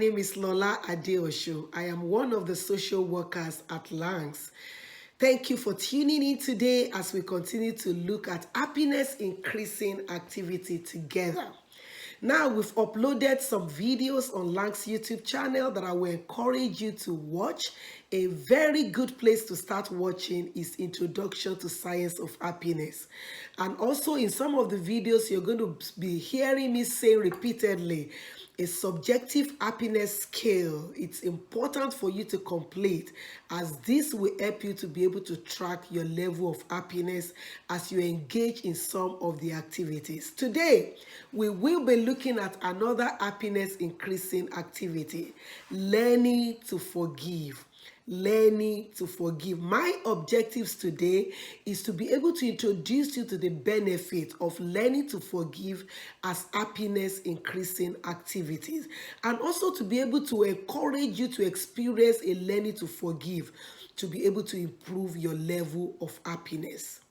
name is Lola Adeosho. I am one of the social workers at Langs. Thank you for tuning in today as we continue to look at happiness increasing activity together. Now, we've uploaded some videos on Lang's YouTube channel that I will encourage you to watch. A very good place to start watching is Introduction to Science of Happiness. And also in some of the videos, you're going to be hearing me say repeatedly, a subjective happiness scale. It's important for you to complete, as this will help you to be able to track your level of happiness as you engage in some of the activities. Today, we will be looking at another happiness increasing activity, learning to forgive. Learning to forgive. My objectives today is to be able to introduce you to the benefit of learning to forgive as happiness increasing activities, and also to be able to encourage you to experience a learning to forgive to be able to improve your level of happiness.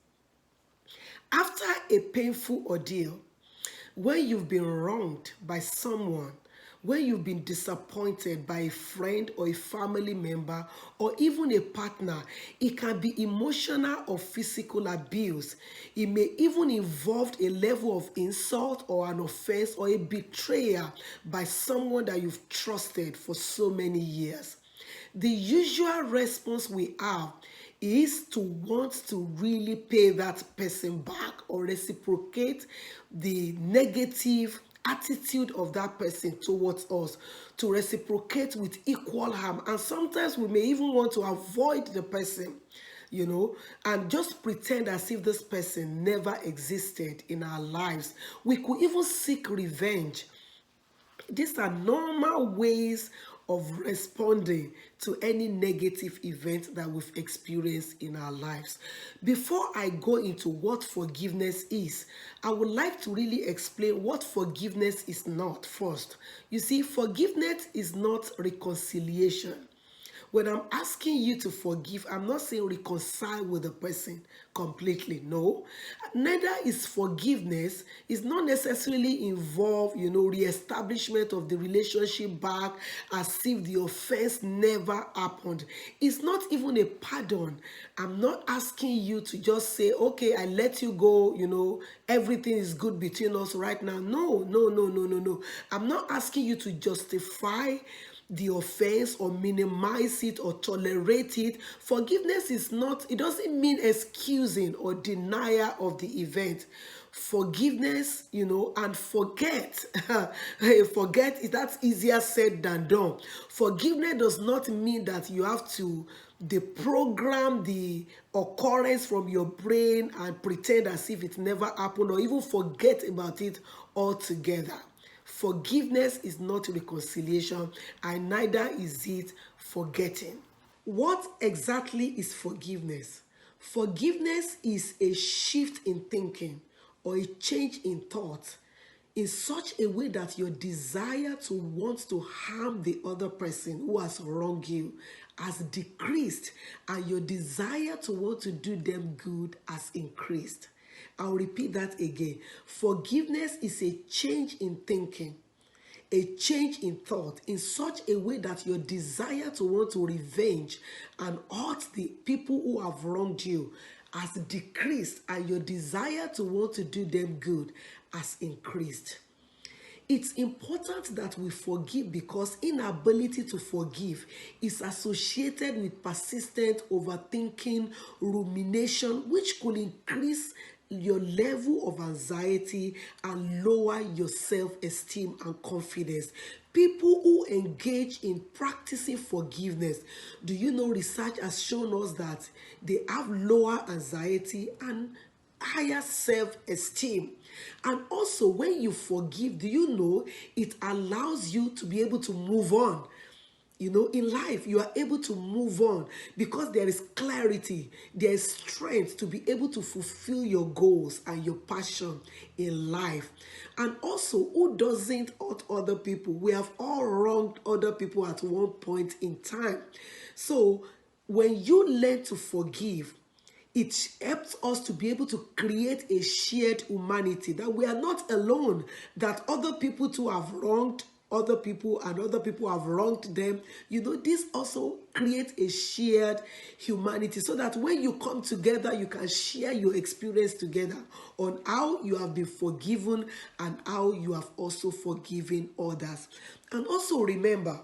After a painful ordeal, when you've been wronged by someone, when you've been disappointed by a friend or a family member or even a partner, it can be emotional or physical abuse. It may even involve a level of insult or an offense or a betrayal by someone that you've trusted for so many years. The usual response we have is to want to really pay that person back or reciprocate the negative attitude of that person towards us, to reciprocate with equal harm. And sometimes we may even want to avoid the person, and just pretend as if this person never existed in our lives. We could even seek revenge. These are normal ways of responding to any negative event that we've experienced in our lives. Before I go into what forgiveness is, I would like to really explain what forgiveness is not first. You see, forgiveness is not reconciliation. When I'm asking you to forgive, I'm not saying reconcile with the person completely. No. Neither is forgiveness. It's not necessarily involve, reestablishment of the relationship back as if the offense never happened. It's not even a pardon. I'm not asking you to just say, okay, I let you go, everything is good between us right now. No. I'm not asking you to justify the offense or minimize it or tolerate it. Forgiveness is not, it doesn't mean excusing or denial of the event. Forgiveness, and forget. Forget, that's easier said than done. Forgiveness does not mean that you have to deprogram the occurrence from your brain and pretend as if it never happened or even forget about it altogether. Forgiveness is not reconciliation, and neither is it forgetting. What exactly is forgiveness? Forgiveness is a shift in thinking or a change in thought in such a way that your desire to want to harm the other person who has wronged you has decreased, and your desire to want to do them good has increased. I'll repeat that again. Forgiveness is a change in thinking, a change in thought in such a way that your desire to want to revenge and hurt the people who have wronged you has decreased, and your desire to want to do them good has increased. It's important that we forgive because inability to forgive is associated with persistent overthinking, rumination, which could increase your level of anxiety and lower your self-esteem and confidence. People who engage in practicing forgiveness, do you know research has shown us that they have lower anxiety and higher self-esteem. And also, when you forgive, do you know it allows you to be able to move on? In life, you are able to move on because there is clarity, there is strength to be able to fulfill your goals and your passion in life. And also, who doesn't hurt other people? We have all wronged other people at one point in time. So, when you learn to forgive, it helps us to be able to create a shared humanity, that we are not alone, that other people too have wronged other people and other people have wronged them. This also creates a shared humanity, so that when you come together, you can share your experience together on how you have been forgiven and how you have also forgiven others. And also remember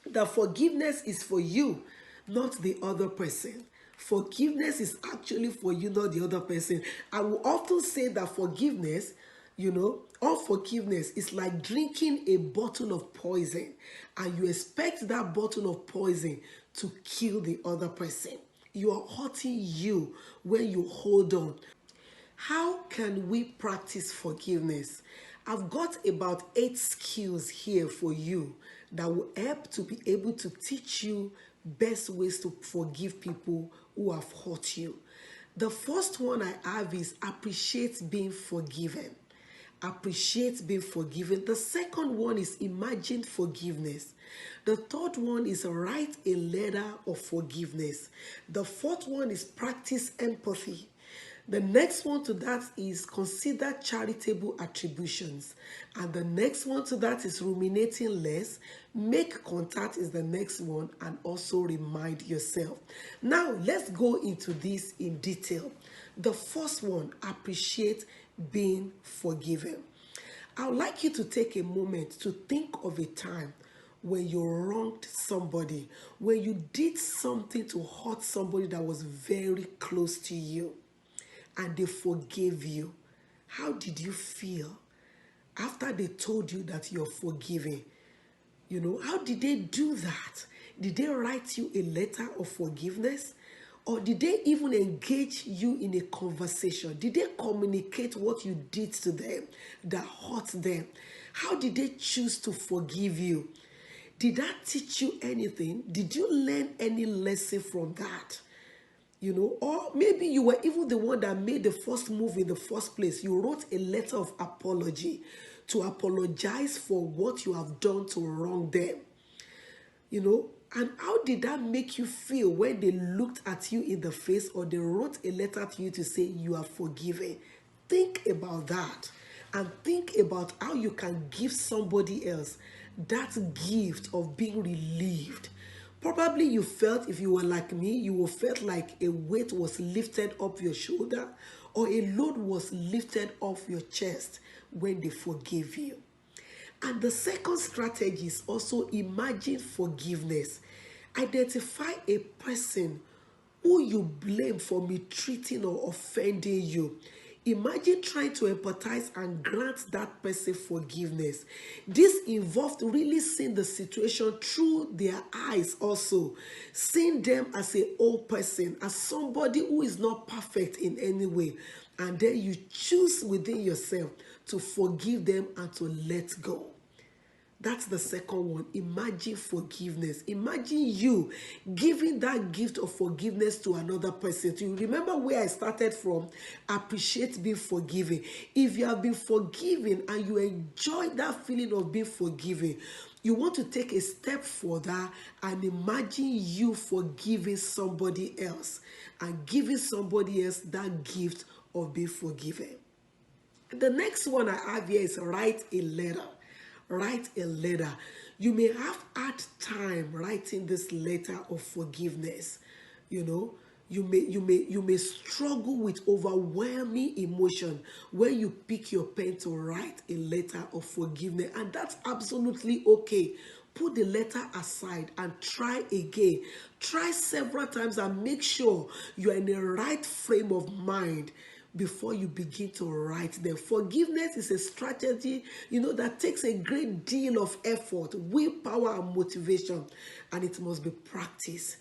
that forgiveness is for you, not the other person. Forgiveness is actually for you, not the other person. I will often say that forgiveness, unforgiveness is like drinking a bottle of poison, and you expect that bottle of poison to kill the other person. You are hurting you when you hold on. How can we practice forgiveness? I've got about 8 skills here for you that will help to be able to teach you best ways to forgive people who have hurt you. The first one I have is appreciate being forgiven. Appreciate being forgiven. The second one is imagine forgiveness. The third one is write a letter of forgiveness. The fourth one is practice empathy. The next one to that is consider charitable attributions. And the next one to that is ruminating less. Make contact is the next one, and also remind yourself. Now, let's go into this in detail. The first one, appreciate being forgiven. I would like you to take a moment to think of a time when you wronged somebody, when you did something to hurt somebody that was very close to you, and they forgave you. How did you feel after they told you that you're forgiving? How did they do that? Did they write you a letter of forgiveness? Or did they even engage you in a conversation? Did they communicate what you did to them that hurt them? How did they choose to forgive you? Did that teach you anything? Did you learn any lesson from that? Or maybe you were even the one that made the first move in the first place. You wrote a letter of apology to apologize for what you have done to wrong them. And how did that make you feel when they looked at you in the face, or they wrote a letter to you to say you are forgiven? Think about that, and think about how you can give somebody else that gift of being relieved. Probably you felt, if you were like me, you will felt like a weight was lifted up your shoulder, or a load was lifted off your chest when they forgave you. And the second strategy is also imagine forgiveness. Identify a person who you blame for mistreating or offending you. Imagine trying to empathize and grant that person forgiveness. This involved really seeing the situation through their eyes also. Seeing them as a whole person, as somebody who is not perfect in any way. And then you choose within yourself to forgive them and to let go. That's the second one. Imagine forgiveness. Imagine you giving that gift of forgiveness to another person. Do you remember where I started from? Appreciate being forgiven. If you have been forgiven and you enjoy that feeling of being forgiven, you want to take a step further and imagine you forgiving somebody else and giving somebody else that gift of being forgiven. The next one I have here is write a letter. Write a letter. You may have had time writing this letter of forgiveness. You may struggle with overwhelming emotion when you pick your pen to write a letter of forgiveness, and that's absolutely okay. Put the letter aside and try again. Try several times and make sure you are in the right frame of mind before you begin to write them. Forgiveness is a strategy, that takes a great deal of effort, willpower, and motivation, and it must be practiced.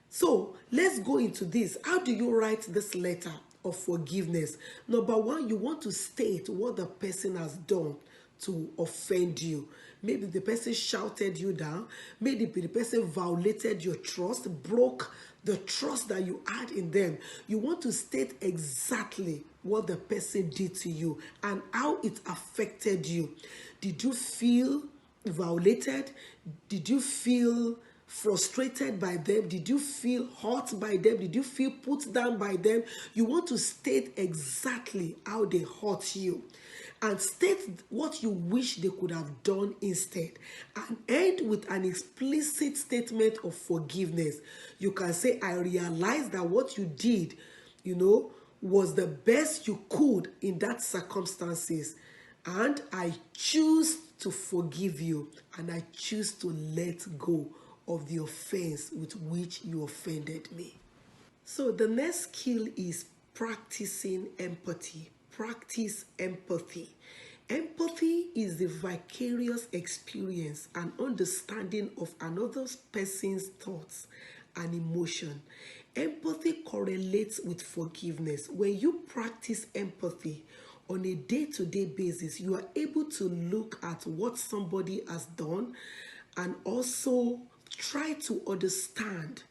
So let's go into this. How do you write this letter of forgiveness? Number one, you want to state what the person has done to offend you. Maybe the person shouted you down. Maybe the person violated your trust, broke the trust that you had in them. You want to state exactly what the person did to you and how it affected you. Did you feel violated? Did you feel frustrated by them? Did you feel hurt by them? Did you feel put down by them? You want to state exactly how they hurt you. and state what you wish they could have done instead, and end with an explicit statement of forgiveness. You can say, I realize that what you did, was the best you could in that circumstances, and I choose to forgive you, and I choose to let go of the offense with which you offended me. So the next skill is practicing empathy. Practice empathy. Empathy is the vicarious experience and understanding of another person's thoughts and emotion. Empathy correlates with forgiveness. When you practice empathy on a day-to-day basis, you are able to look at what somebody has done and also try to understand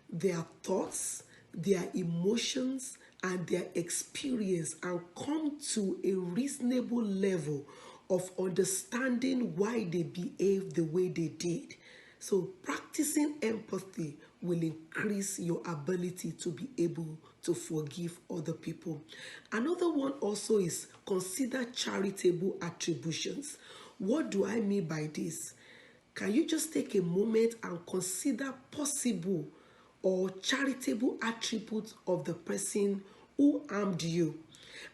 their thoughts, their emotions, and their experience, and come to a reasonable level of understanding why they behaved the way they did. So practicing empathy will increase your ability to be able to forgive other people. Another one also is consider charitable attributions. What do I mean by this? Can you just take a moment and consider possible or charitable attributes of the person who harmed you?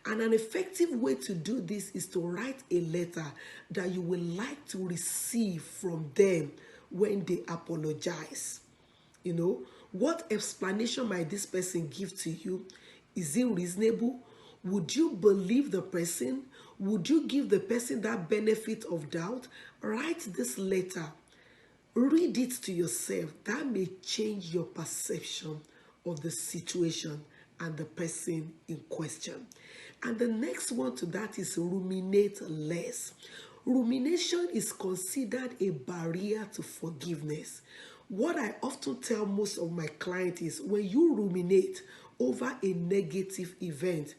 And an effective way to do this is to write a letter that you would like to receive from them when they apologize. What explanation might this person give to you? Is it reasonable? Would you believe the person? Would you give the person that benefit of doubt? Write this letter. Read it to yourself. That may change your perception of the situation and the person in question. And the next one to that is ruminate less. Rumination is considered a barrier to forgiveness. What I often tell most of my clients is when you ruminate over a negative event,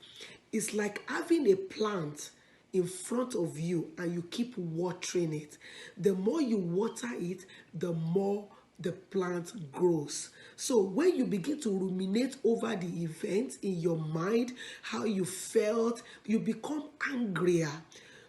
it's like having a plant in front of you and you keep watering it. The more you water it, the more the plant grows. So when you begin to ruminate over the event in your mind, how you felt, you become angrier.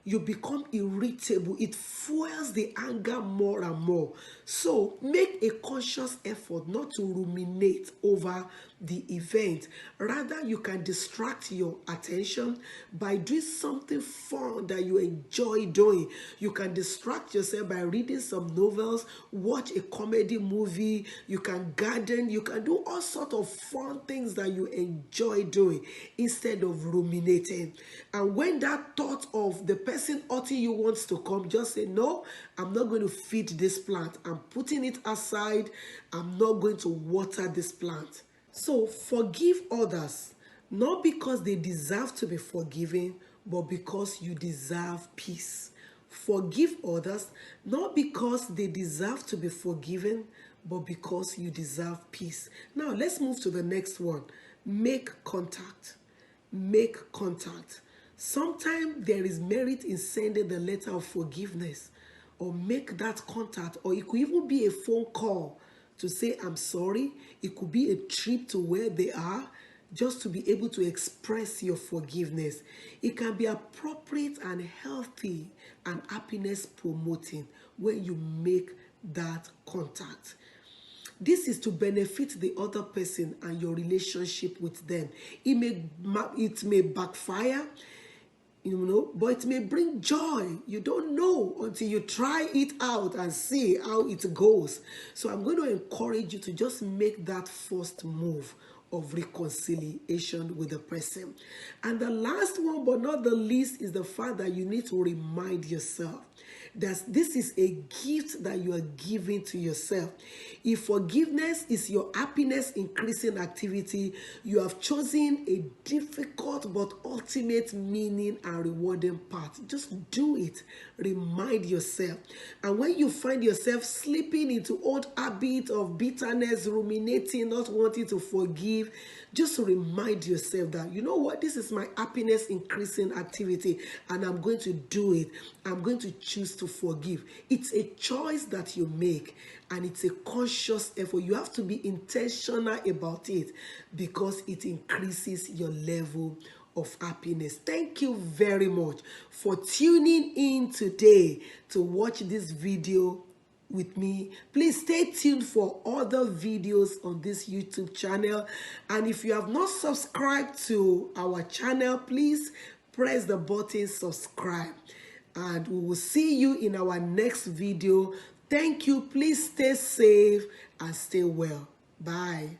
You become irritable. It fuels the anger more and more. So make a conscious effort not to ruminate over the event. Rather, you can distract your attention by doing something fun that you enjoy doing. You can distract yourself by reading some novels, watch a comedy movie, you can garden, you can do all sorts of fun things that you enjoy doing instead of ruminating. And when that thought of the person hurting you wants to come, just say, no, I'm not going to feed this plant. I'm putting it aside. I'm not going to water this plant. So forgive others, not because they deserve to be forgiven, but because you deserve peace. Forgive others, not because they deserve to be forgiven, but because you deserve peace. Now, let's move to the next one. Make contact. Make contact. Sometimes there is merit in sending the letter of forgiveness, or make that contact, or it could even be a phone call to say, I'm sorry. It could be a trip to where they are, just to be able to express your forgiveness. It can be appropriate and healthy and happiness promoting when you make that contact. This is to benefit the other person and your relationship with them. It may backfire, but it may bring joy. You don't know until you try it out and see how it goes. So I'm going to encourage you to just make that first move of reconciliation with the person. And the last one, but not the least, is the fact that you need to remind yourself that this is a gift that you are giving to yourself. If forgiveness is your happiness increasing activity, you have chosen a difficult but ultimate meaning and rewarding path. Just do it. Remind yourself. And when you find yourself slipping into old habits of bitterness, ruminating, not wanting to forgive, just remind yourself that, you know what, this is my happiness increasing activity and I'm going to do it. I'm going to choose to forgive. It's a choice that you make and it's a conscious effort. You have to be intentional about it because it increases your level of happiness. Thank you very much for tuning in today to watch this video with me. Please stay tuned for other videos on this YouTube channel. And if you have not subscribed to our channel, please press the button subscribe. And we will see you in our next video. Thank you. Please stay safe and stay well. Bye.